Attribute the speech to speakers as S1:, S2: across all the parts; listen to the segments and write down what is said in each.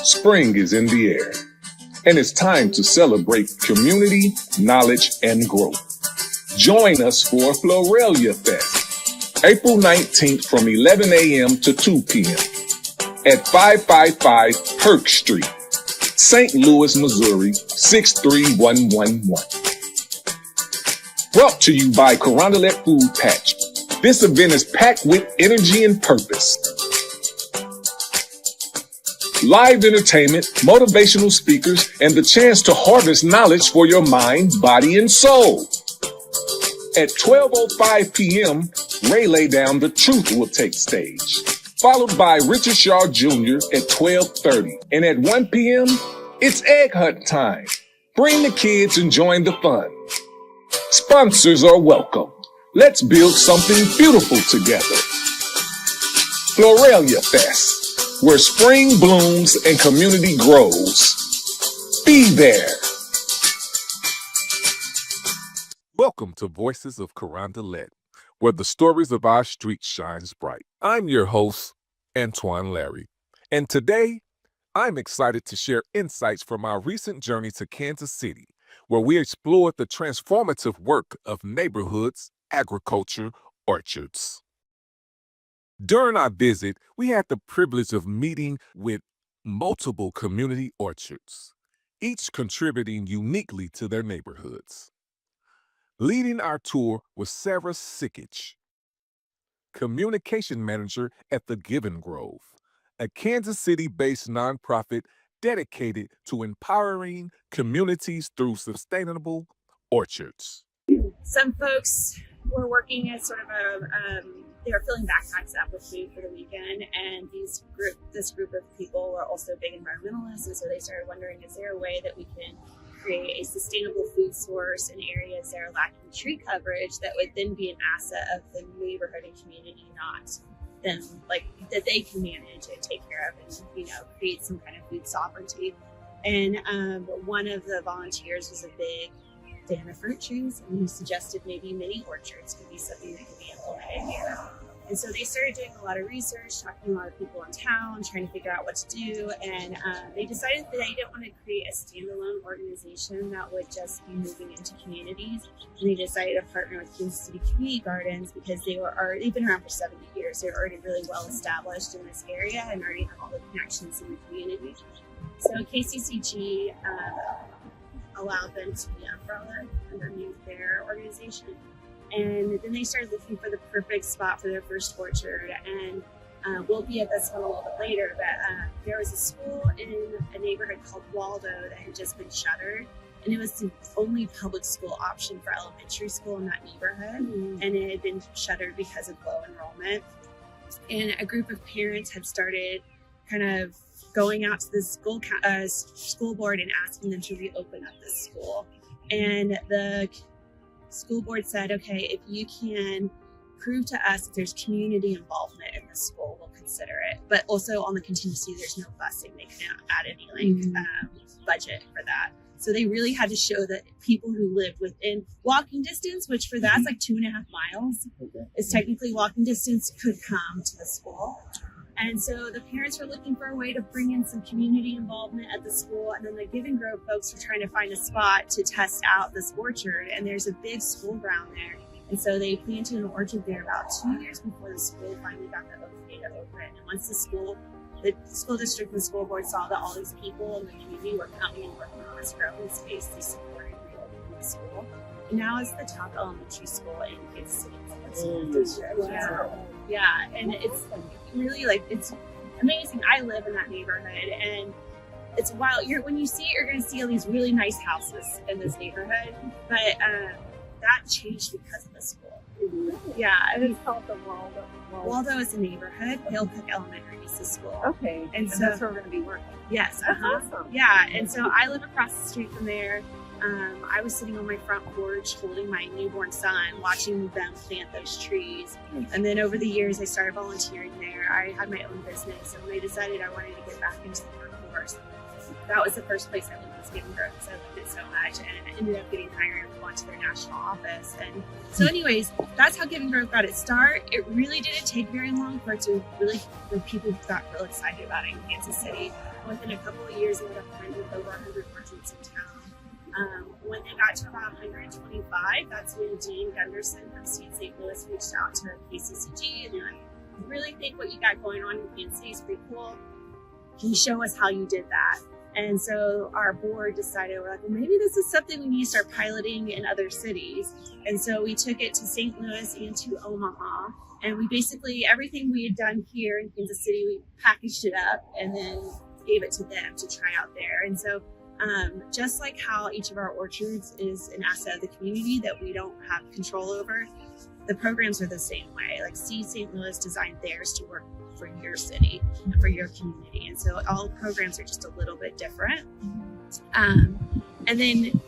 S1: Spring is in the air, and it's time to celebrate community, knowledge, and growth. Join us for Florelia Fest, April 19th from 11 a.m. to 2 p.m. at 555 Perk Street, St. Louis, Missouri, 63111. Brought to you by Carondelet Food Patch. This event is packed with energy and purpose. Live entertainment, motivational speakers, and the chance to harvest knowledge for your mind, body, and soul. At 12:05 p.m., Ray Lay Down the Truth will take stage, followed by Richard Shaw Jr. at 12:30. And at 1 p.m., it's Egg Hunt time. Bring the kids and join the fun. Sponsors are welcome. Let's build something beautiful together. Florelia Fest, where spring blooms and community grows. Be there.
S2: Welcome to Voices of Carondelet, where the stories of our street shines bright. I'm your host, Antoine Larry, and today I'm excited to share insights from our recent journey to Kansas City, where we explored the transformative work of neighborhoods, agriculture, orchards. During our visit, we had the privilege of meeting with multiple community orchards, each contributing uniquely to their neighborhoods. Leading our tour was Sarah Sikich, Communication Manager at the Giving Grove, a Kansas City-based nonprofit dedicated to empowering communities through sustainable orchards.
S3: Some folks were working as sort of they were filling backpacks up with food for the weekend, and this group of people were also big environmentalists, and so they started wondering, is there a way that we can create a sustainable food source in areas that are lacking tree coverage that would then be an asset of the neighborhood and community, not them, like that they can manage and take care of and, create some kind of food sovereignty. And one of the volunteers was a big fan of fruit trees, and he suggested maybe mini orchards could be something that could be implemented here. And so they started doing a lot of research, talking to a lot of people in town, trying to figure out what to do. And they decided that they didn't want to create a standalone organization that would just be moving into communities. And they decided to partner with Kansas City Community Gardens because they've been around for 70 years. They're already really well established in this area and already have all the connections in the community. So KCCG allowed them to be umbrella underneath their organization. And then they started looking for the perfect spot for their first orchard. And we'll be at this one a little bit later, but there was a school in a neighborhood called Waldo that had just been shuttered. And it was the only public school option for elementary school in that neighborhood. Mm-hmm. And it had been shuttered because of low enrollment. And a group of parents had started kind of going out to the school board and asking them to reopen up this school. And the school board said, okay, if you can prove to us that there's community involvement in the school, we'll consider it. But also on the contingency, there's no busing. They couldn't add any budget for that. So they really had to show that people who lived within walking distance, which for that's like 2.5 miles, is technically walking distance, could come to the school. And so the parents were looking for a way to bring in some community involvement at the school. And then the Giving Grove folks were trying to find a spot to test out this orchard. And there's a big school ground there. And so they planted an orchard there about 2 years before the school finally got the okay to open. And once the school district and the school board saw that all these people in the community were coming and working on this growing space, they supported reopening the school. And now it's the top elementary school in Kansas City. Yeah, and it's really it's amazing. I live in that neighborhood, and it's wild. When you see it, you're going to see all these really nice houses in this neighborhood, but that changed because of the school. Yeah,
S4: and it's called the
S3: Waldo is a neighborhood. Hill Creek Elementary is the school.
S4: Okay, and so that's where we're going to be working.
S3: Yes,
S4: awesome.
S3: Yeah, and so I live across the street from there. I was sitting on my front porch holding my newborn son, watching them plant those trees. And then over the years, I started volunteering there. I had my own business, and when I decided I wanted to get back into the workforce, that was the first place I went, was Giving Grove, because I loved it so much, and I ended up getting hired to go into their national office. And so anyways, that's how Giving Grove got its start. It really didn't take very long for it to really, when people got real excited about it in Kansas City. within a couple of years, they would have planted over 100 orchards in town. When they got to about 125, that's when Dean Gunderson from Seed St. Louis reached out to KCCG and they're like, I really think what you got going on in Kansas City is pretty cool. Can you show us how you did that? And so our board decided, we're like, well, maybe this is something we need to start piloting in other cities. And so we took it to St. Louis and to Omaha. And we basically, everything we had done here in Kansas City, we packaged it up and then gave it to them to try out there. And so just like how each of our orchards is an asset of the community that we don't have control over, the programs are the same way. Like Seed St. Louis designed theirs to work for your city and for your community. And so all programs are just a little bit different. And then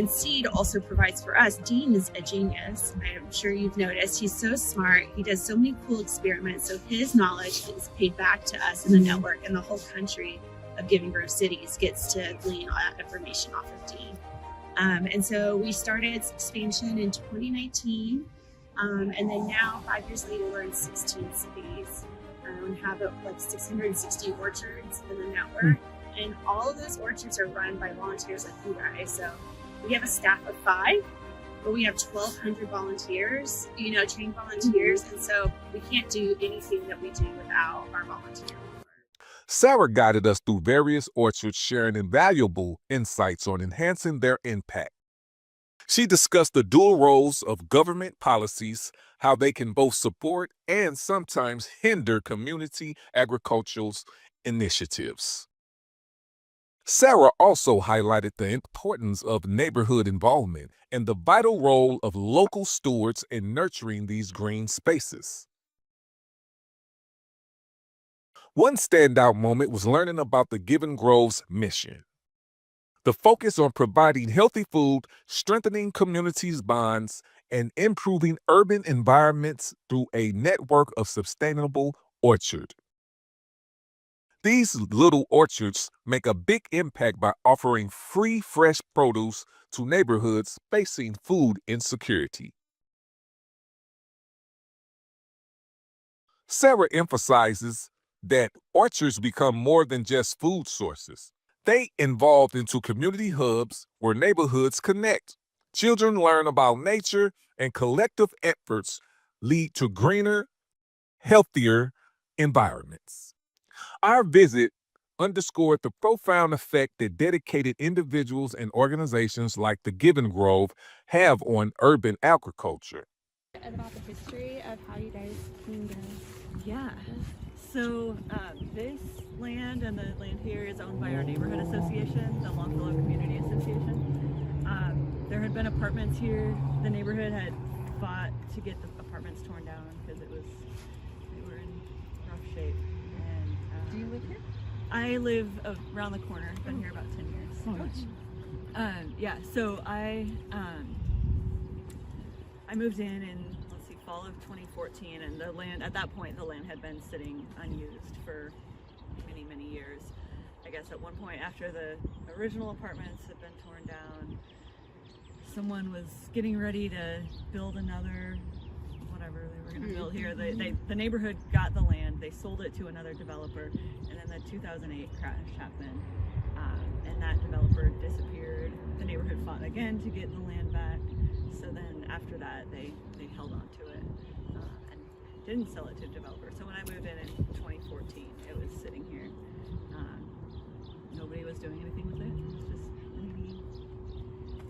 S3: Seed also provides for us. Dean is a genius. I'm sure you've noticed. He's so smart. He does so many cool experiments. So his knowledge is paid back to us in the network, and the whole country of Giving Grove cities gets to glean all that information off of Dean. And so we started expansion in 2019. And then now, 5 years later, we're in 16 cities. We have like 660 orchards in the network. And all of those orchards are run by volunteers like you guys. So we have a staff of 5, but we have 1,200 volunteers, trained volunteers. And so we can't do anything that we do without our volunteers.
S2: Sarah guided us through various orchards, sharing invaluable insights on enhancing their impact. She discussed the dual roles of government policies, how they can both support and sometimes hinder community agricultural initiatives. Sarah also highlighted the importance of neighborhood involvement and the vital role of local stewards in nurturing these green spaces. One standout moment was learning about the Giving Grove's mission. The focus on providing healthy food, strengthening communities' bonds, and improving urban environments through a network of sustainable orchards. These little orchards make a big impact by offering free, fresh produce to neighborhoods facing food insecurity. Sarah emphasizes that orchards become more than just food sources. They evolve into community hubs where neighborhoods connect. Children learn about nature, and collective efforts lead to greener, healthier environments. Our visit underscored the profound effect that dedicated individuals and organizations like the Giving Grove have on urban agriculture.
S5: About the history of how you guys came to.
S4: Yeah. So this land and the land here is owned by our neighborhood association, the Longfellow Community Association. There had been apartments here. The neighborhood had fought to get the apartments torn down because they were in rough shape. And
S5: Do you live here?
S4: I live around the corner. I've been here about 10 years.
S5: Oh, nice.
S4: Yeah. So I moved in fall of 2014, and the land at that point, the land had been sitting unused for many, many years. I guess at one point after the original apartments had been torn down, someone was getting ready to build another whatever they were going to build here. The neighborhood got the land, they sold it to another developer, and then the 2008 crash happened, and that developer disappeared. The neighborhood fought again to get the land back. So then after that, they held on to it and didn't sell it to a developer. So when I moved in 2014, it was sitting here. Nobody was doing anything with it. It was just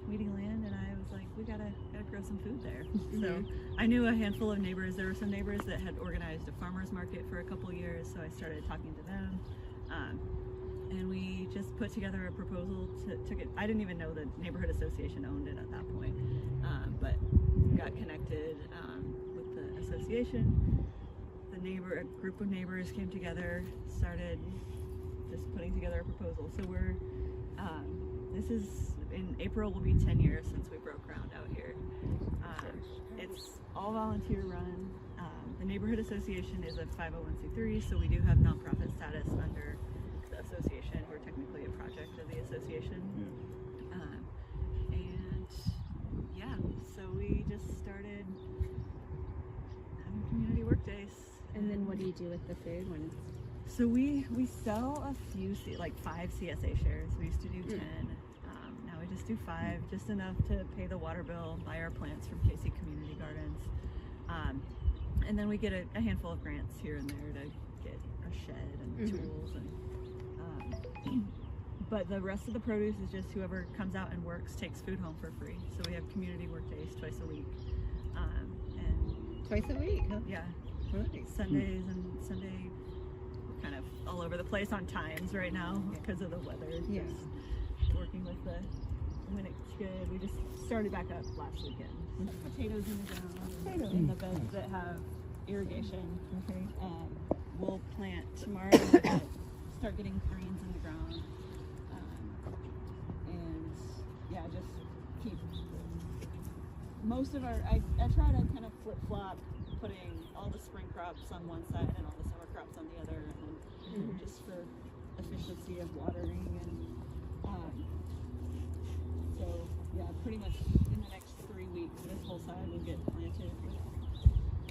S4: weeding land, and I was like, we gotta grow some food there. So I knew a handful of neighbors. There were some neighbors that had organized a farmer's market for a couple years, so I started talking to them. And we just put together a proposal to get, I didn't even know the neighborhood association owned it at that point, but got connected with the association. A group of neighbors came together, started just putting together a proposal. So we're, this is, in April will be 10 years since we broke ground out here. It's all volunteer run. The neighborhood association is a 501c3, so we do have nonprofit status under the association. We're technically a project of the association. And yeah, so we just started having community work days.
S5: And then what do you do with the food when
S4: So we sell a few, like 5 CSA shares. We used to do 10. Now we just do 5, just enough to pay the water bill, buy our plants from KC Community Gardens. And then we get a handful of grants here and there to get a shed and tools. And but the rest of the produce is just whoever comes out and works takes food home for free. So we have community work days twice a week. And
S6: Twice a week, huh?
S4: yeah,
S6: Really?
S4: Sundays and Sunday, we're kind of all over the place on times right now because of the weather.
S6: Yeah.
S4: Just working with when it's good. We just started back up last weekend. Potatoes in the ground, in the beds that have irrigation.
S6: Okay.
S4: We'll plant tomorrow. We'll start getting greens in the ground. And yeah, just keep most of our, I try to kind of flip-flop, putting all the spring crops on one side and all the summer crops on the other, and then just for efficiency of watering. And so yeah, pretty much in the next 3 weeks this whole side will get planted with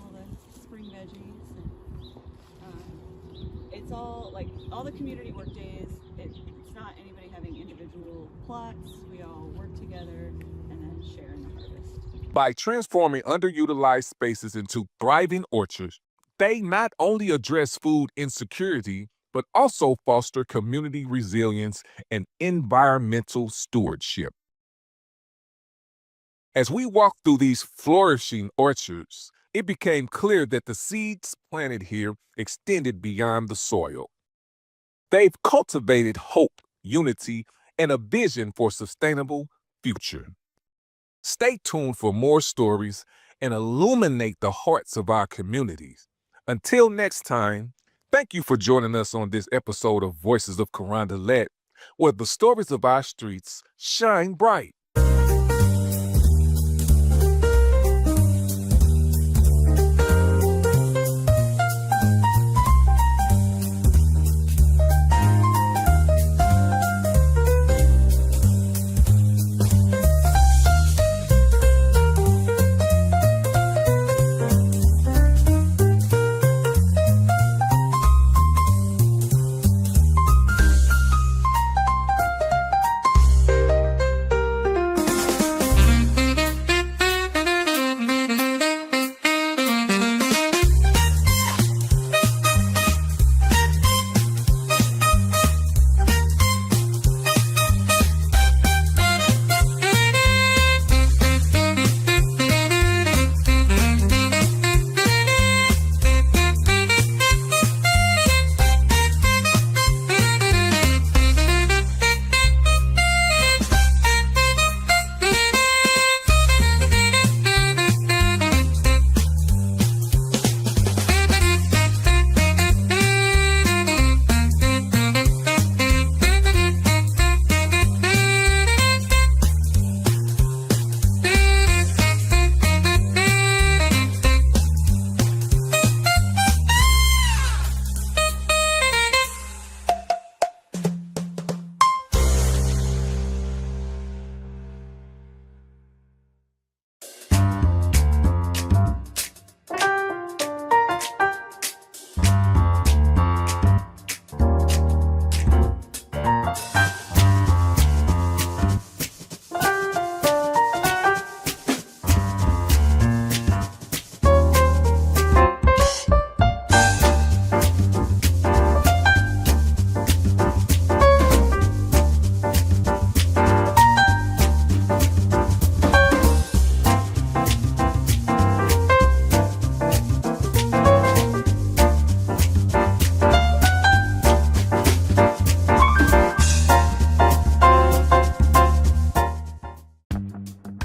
S4: all the spring veggies. And it's all like all the community work days, it's not anybody having individual plots. We all work together and then share in the harvest.
S2: By transforming underutilized spaces into thriving orchards, they not only address food insecurity, but also foster community resilience and environmental stewardship. As we walked through these flourishing orchards, it became clear that the seeds planted here extended beyond the soil. They've cultivated hope, unity, and a vision for a sustainable future. Stay tuned for more stories and illuminate the hearts of our communities. Until next time, thank you for joining us on this episode of Voices of Carondelet, where the stories of our streets shine bright.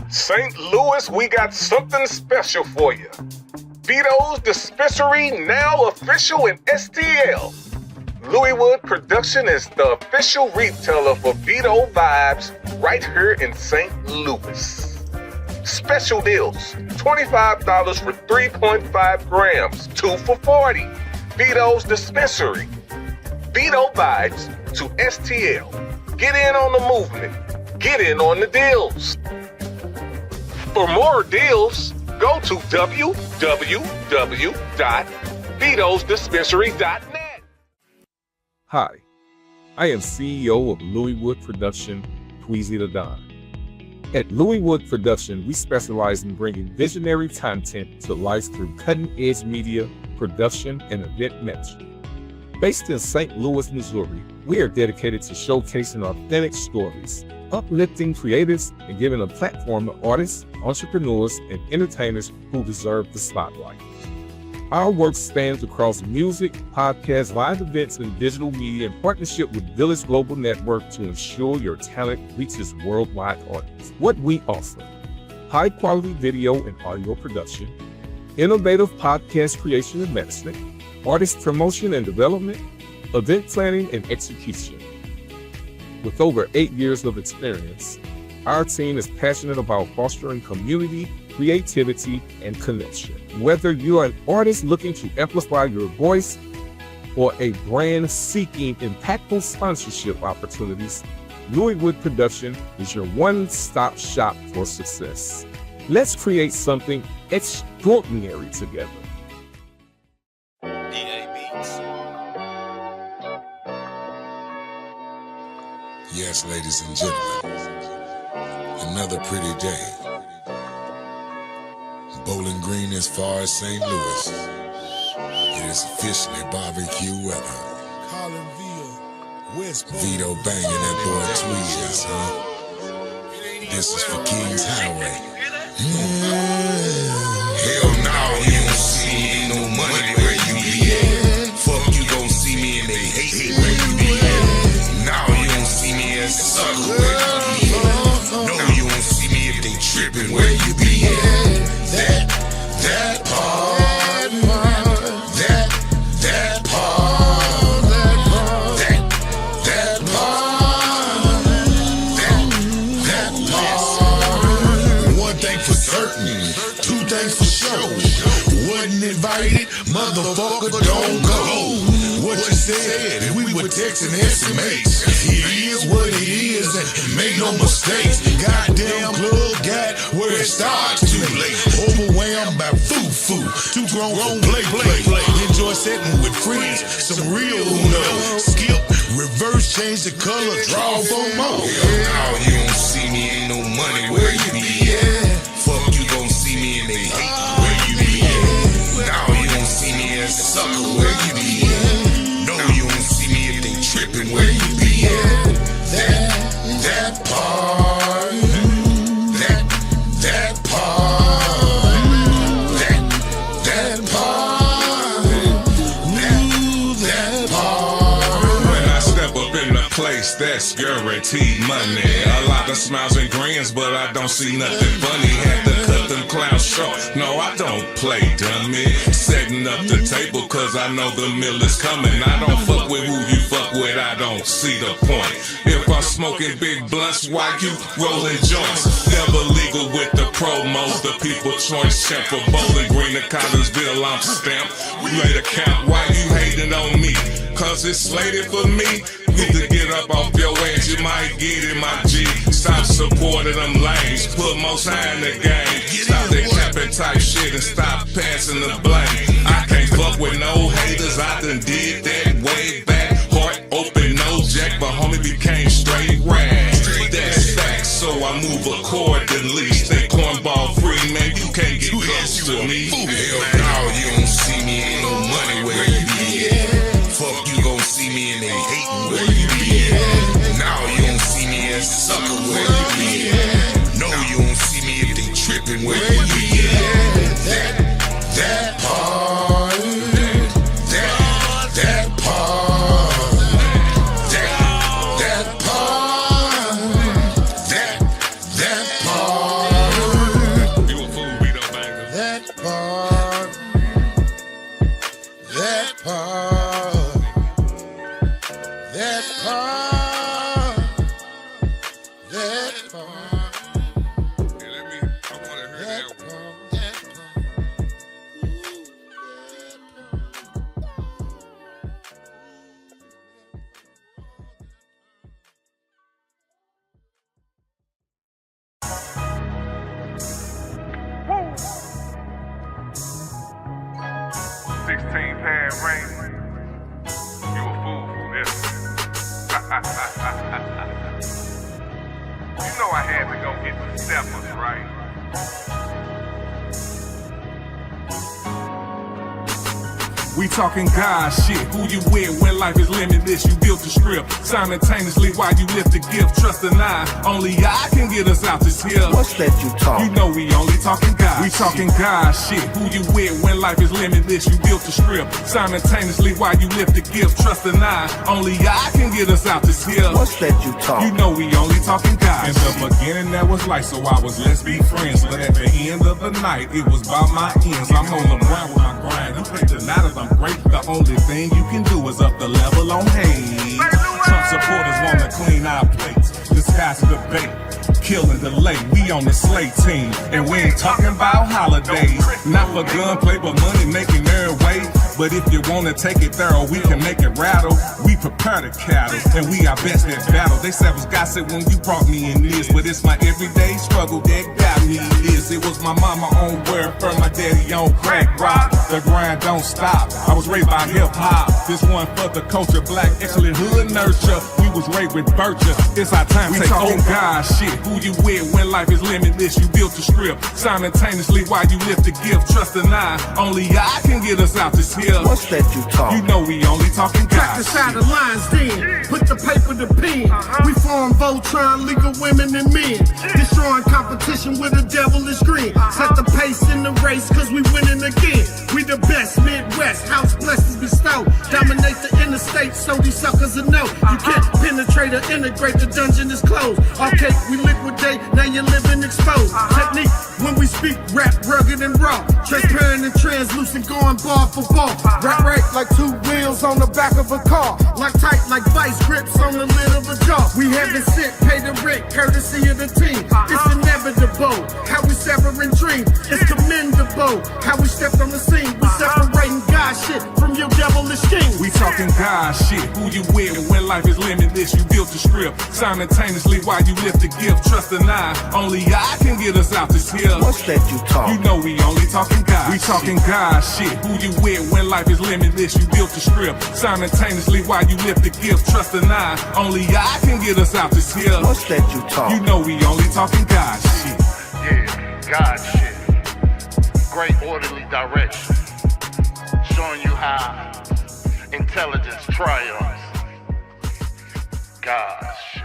S1: St. Louis, we got something special for you. Vito's Dispensary, now official in STL. Louiswood Production is the official retailer for Vito Vibes right here in St. Louis. Special deals, $25 for 3.5 grams, 2 for $40. Vito's Dispensary. Vito Vibes to STL. Get in on the movement. Get in on the deals. For more deals, go to www.vitosdispensary.net.
S2: Hi, I am CEO of Louis Wood Production, Tweezy the Don. At Louis Wood Production, we specialize in bringing visionary content to life through cutting-edge media, production, and event management. Based in St. Louis, Missouri, we are dedicated to showcasing authentic stories, uplifting creatives, and giving a platform to artists, entrepreneurs, and entertainers who deserve the spotlight. Our work spans across music, podcasts, live events, and digital media in partnership with Village Global Network to ensure your talent reaches worldwide audiences. What we offer: high-quality video and audio production, innovative podcast creation and management, artist promotion and development, event planning and execution. With over 8 years of experience, our team is passionate about fostering community, creativity, and connection. Whether you are an artist looking to amplify your voice or a brand seeking impactful sponsorship opportunities, Louis Wood Production is your one-stop shop for success. Let's create something extraordinary together.
S6: Yes, ladies and gentlemen, another pretty day. Bowling Green as far as St. Louis. It is officially barbecue weather. Vito banging that boy Tweez, huh? This is for King's Highway. Hell no, you don't see me, ain't no money where you be at. Fuck, you gon' see me and they hate me where you be at. Now you don't see me as a sucker where you be at. No, you don't see me if they trippin' where you be at. That part, One thing for certain, two things for sure. Wasn't invited, motherfucker, don't go. What you said, and we were texting estimates. It is what it is, and make no mistakes. Goddamn club got where it starts too late. Overwhelmed by foo-foo, too grown for play. Enjoy setting with friends, some real Uno. Skip, reverse, change the color, draw for more. Now you don't see me, ain't no money where you be at. Fuck, you gon' see me and they hate where you be at. Now you don't see me as a sucker where you be at. No, you don't see me if they trippin' where you be at. That part, that part, that part, that part.
S7: When I step up in the place, that's guaranteed money. A lot of smiles and grins, but I don't see nothing funny. Had to cut them clowns short. No, I don't play dummy. Setting up the table, cause I know the meal is coming. I don't fuck with who you fuck with, I don't see the point. If I'm smoking big blunts, why you rolling joints? Never legal with the promos, the people choice champ for Bowling Green and Collinsville, I'm stamped. We laid a count, why you hating on me? Cause it's slated for me. Need to get up off your ass, you might get in my G. Stop supporting them lanes, put most high in the game. Stop that capping type shit and stop passing the blame. I can't fuck with no haters, I done did that way back. Heart open, no jack, but homie became straight rag. That's facts, so I move accordingly. Stay cornball free, man, you can't get close to me.
S6: Hell no, you don't see me, ain't no money where you be at. Fuck, you gon' see me and they hatin' where you be at. Now you don't see me as a sucker where you be at. No, you don't see me if they trippin' where you be at. That part, that part, that part, that part.
S7: You a fool, beat up banger.
S6: That part, that part, that part, that part,
S7: I wanna hear that one.
S6: that part.
S7: Woo! 16 pad rain. You a fool for this. get the steppers, right? We talking God shit. Who you with when life is limitless? You built the script simultaneously while you lift the gift. Trust and I, only I can get us out this hill.
S8: What's that you talk?
S7: You know we only talking God. We talking God shit. Who you with when life is limitless? You built the script simultaneously while you lift the gift. Trust and I, only I can get us out this hill.
S8: What's that you talk?
S7: You know we only talking God. In the beginning that was light, so I was let's be friends. But at the end of the night, it was by my ends. I'm on the ground with my grind. You think tonight is I'm great. The only thing you can do is up the level on hay. Trump supporters wanna clean our plates. Disguise debate, kill and delay. We on the slate team, and we ain't talking about holidays. Not for gunplay, but money making their way. But if you wanna take it thorough, we can make it rattle. We prepare the cattle, and we are best at battle. They said was gossip when you brought me in this, but it's my everyday struggle that got me this. It was my mama on welfare, my daddy on crack rock. The grind don't stop. I was raised by hip hop. This one for the culture, black excellent hood nurture. We was raised with virtue. It's our time to take over. God shit. Who you with when life is limitless? You built the script simultaneously while you lift the gift. Trust and I, only I can get us out this hill.
S8: What's that you talk?
S7: You know we only talking God.
S9: Practice side of lines then. Put the paper to pen. We form Voltron, legal women and men. Destroying competition with a devilish grin. Set the pace in the race, cause we winning again. We the best, Midwest, house blessings bestow. Dominate the interstate, so these suckers will know. You can't penetrate or integrate, the dungeon is closed. Okay, we liquidate, now you're living exposed. Technique, when we speak, rap rugged and raw. Transparent and translucent, going bar for bar. Right like two wheels on the back of a car. Like tight like vice grips on the lid of a jar. We haven't sent, pay the rent, courtesy of the team. It's inevitable, how we severing dreams. It's commendable, how we stepped on the scene. We separating God shit from your devilish schemes.
S7: We talking God shit. Who you with when life is limitless? You built the script simultaneously while you lift the gift. Trust and I, only I can get us out this hill.
S8: What's that you talk?
S7: You know we only talking God. We talking God shit. Who you with when life is limitless? You built the script simultaneously while you lift the gift. Trust and I, only I can get us out this hill.
S8: What's that you talk?
S7: You know we only talking God shit.
S6: Yeah, God shit. Great orderly direction. Showing you how intelligence triumphs. God shit.